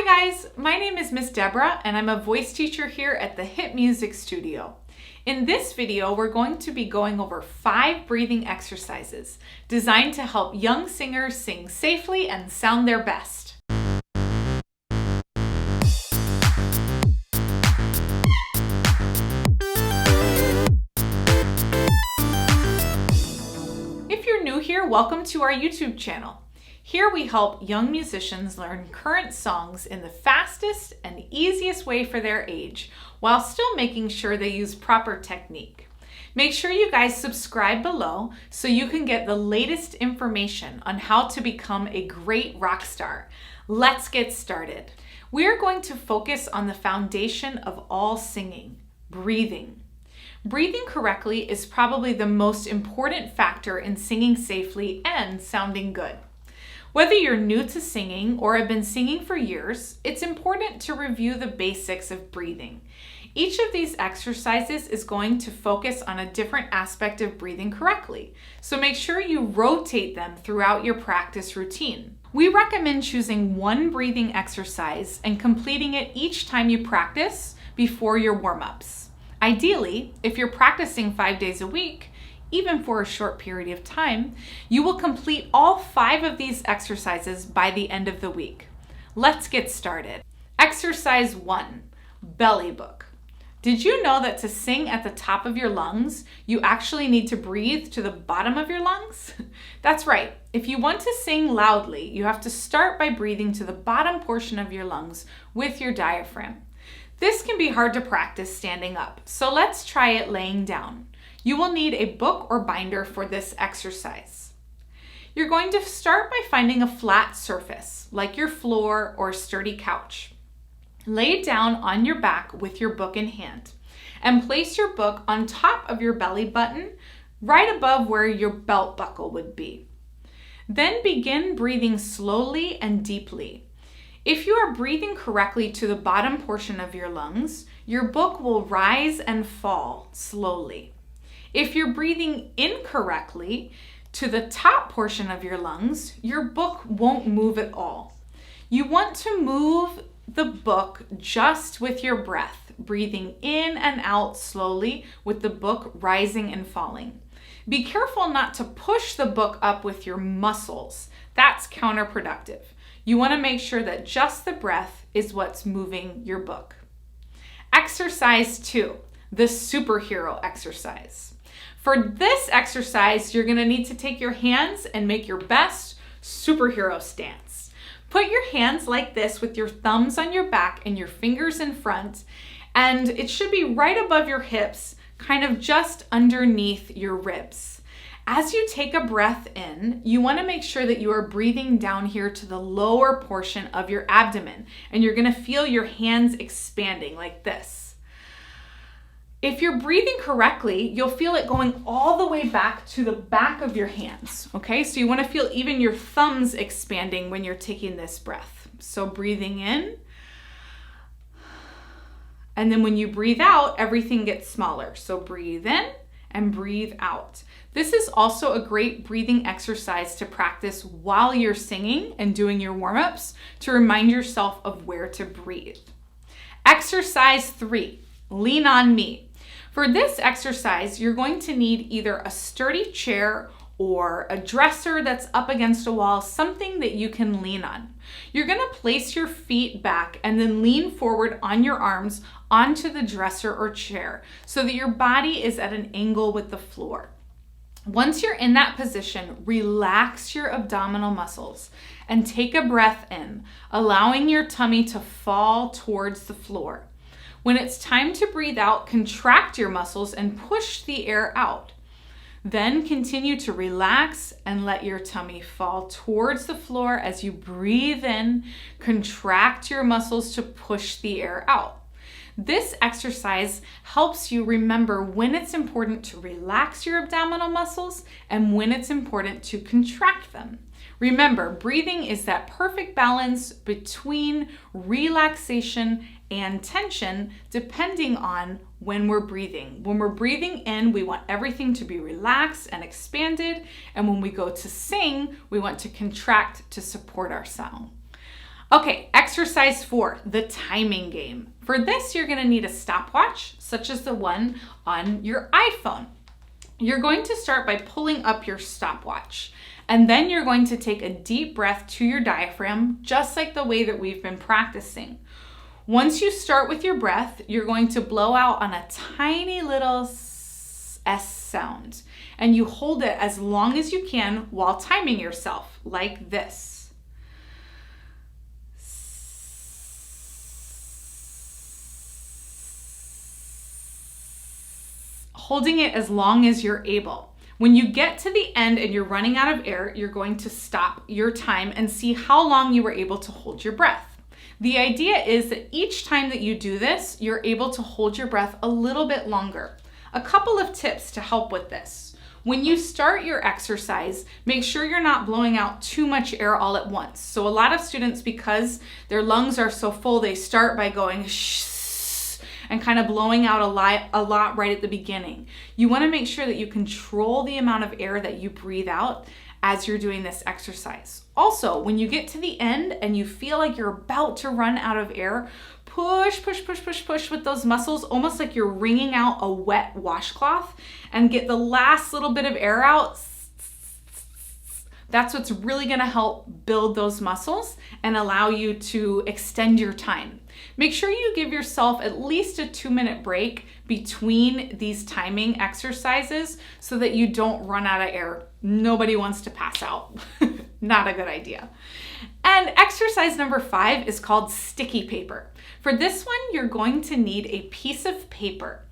Hi guys, my name is Miss Deborah and I'm a voice teacher here at the Hit Music Studio. In this video, we're going to be going over 5 breathing exercises designed to help young singers sing safely and sound their best. If you're new here, welcome to our YouTube channel. Here we help young musicians learn current songs in the fastest and easiest way for their age, while still making sure they use proper technique. Make sure you guys subscribe below so you can get the latest information on how to become a great rock star. Let's get started. We are going to focus on the foundation of all singing, breathing. Breathing correctly is probably the most important factor in singing safely and sounding good. Whether you're new to singing or have been singing for years, it's important to review the basics of breathing. Each of these exercises is going to focus on a different aspect of breathing correctly, so make sure you rotate them throughout your practice routine. We recommend choosing one breathing exercise and completing it each time you practice before your warm-ups. Ideally, if you're practicing 5 days a week, even for a short period of time, you will complete all 5 of these exercises by the end of the week. Let's get started. Exercise 1, belly book. Did you know that to sing at the top of your lungs, you actually need to breathe to the bottom of your lungs? That's right. If you want to sing loudly, you have to start by breathing to the bottom portion of your lungs with your diaphragm. This can be hard to practice standing up, so let's try it laying down. You will need a book or binder for this exercise. You're going to start by finding a flat surface, like your floor or sturdy couch. Lay down on your back with your book in hand, and place your book on top of your belly button, right above where your belt buckle would be. Then begin breathing slowly and deeply. If you are breathing correctly to the bottom portion of your lungs, your book will rise and fall slowly. If you're breathing incorrectly to the top portion of your lungs, your book won't move at all. You want to move the book just with your breath, breathing in and out slowly with the book rising and falling. Be careful not to push the book up with your muscles. That's counterproductive. You want to make sure that just the breath is what's moving your book. Exercise 2, the superhero exercise. For this exercise, you're going to need to take your hands and make your best superhero stance. Put your hands like this with your thumbs on your back and your fingers in front, and it should be right above your hips, kind of just underneath your ribs. As you take a breath in, you want to make sure that you are breathing down here to the lower portion of your abdomen, and you're going to feel your hands expanding like this. If you're breathing correctly, you'll feel it going all the way back to the back of your hands, okay? So you want to feel even your thumbs expanding when you're taking this breath. So breathing in, and then when you breathe out, everything gets smaller. So breathe in and breathe out. This is also a great breathing exercise to practice while you're singing and doing your warm-ups to remind yourself of where to breathe. Exercise 3, lean on me. For this exercise, you're going to need either a sturdy chair or a dresser that's up against a wall, something that you can lean on. You're going to place your feet back and then lean forward on your arms onto the dresser or chair so that your body is at an angle with the floor. Once you're in that position, relax your abdominal muscles and take a breath in, allowing your tummy to fall towards the floor. When it's time to breathe out, contract your muscles and push the air out. Then continue to relax and let your tummy fall towards the floor as you breathe in, contract your muscles to push the air out. This exercise helps you remember when it's important to relax your abdominal muscles and when it's important to contract them. Remember, breathing is that perfect balance between relaxation and tension depending on when we're breathing. When we're breathing in, we want everything to be relaxed and expanded, and when we go to sing, we want to contract to support our sound. Okay, exercise 4, the timing game. For this, you're gonna need a stopwatch, such as the one on your iPhone. You're going to start by pulling up your stopwatch, and then you're going to take a deep breath to your diaphragm, just like the way that we've been practicing. Once you start with your breath, you're going to blow out on a tiny little S sound, and you hold it as long as you can while timing yourself, like this. Holding it as long as you're able. When you get to the end and you're running out of air, you're going to stop your time and see how long you were able to hold your breath. The idea is that each time that you do this, you're able to hold your breath a little bit longer. A couple of tips to help with this. When you start your exercise, make sure you're not blowing out too much air all at once. So a lot of students, because their lungs are so full, they start by going shh and kind of blowing out a lot right at the beginning. You want to make sure that you control the amount of air that you breathe out as you're doing this exercise. Also, when you get to the end and you feel like you're about to run out of air, push with those muscles, almost like you're wringing out a wet washcloth, and get the last little bit of air out. That's what's really gonna help build those muscles and allow you to extend your time. Make sure you give yourself at least a 2-minute break between these timing exercises so that you don't run out of air. Nobody wants to pass out. Not a good idea. And exercise number 5 is called sticky paper. For this one, you're going to need a piece of paper.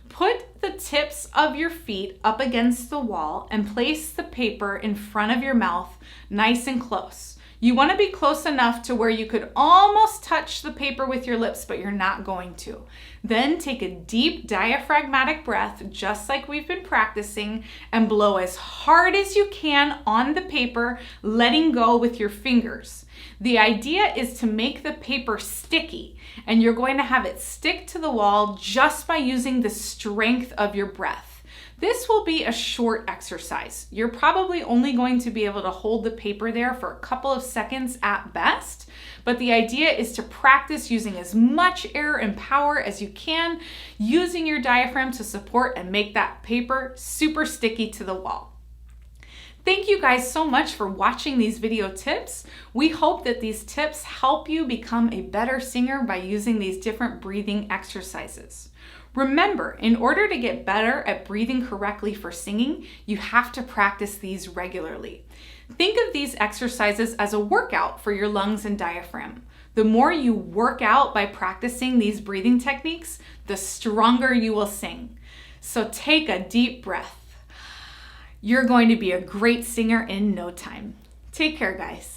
Put the tips of your feet up against the wall and place the paper in front of your mouth, nice and close. You want to be close enough to where you could almost touch the paper with your lips, but you're not going to. Then take a deep diaphragmatic breath, just like we've been practicing, and blow as hard as you can on the paper, letting go with your fingers. The idea is to make the paper sticky, and you're going to have it stick to the wall just by using the strength of your breath. This will be a short exercise. You're probably only going to be able to hold the paper there for a couple of seconds at best, but the idea is to practice using as much air and power as you can, using your diaphragm to support and make that paper super sticky to the wall. Thank you guys so much for watching these video tips. We hope that these tips help you become a better singer by using these different breathing exercises. Remember, in order to get better at breathing correctly for singing, you have to practice these regularly. Think of these exercises as a workout for your lungs and diaphragm. The more you work out by practicing these breathing techniques, the stronger you will sing. So take a deep breath. You're going to be a great singer in no time. Take care, guys.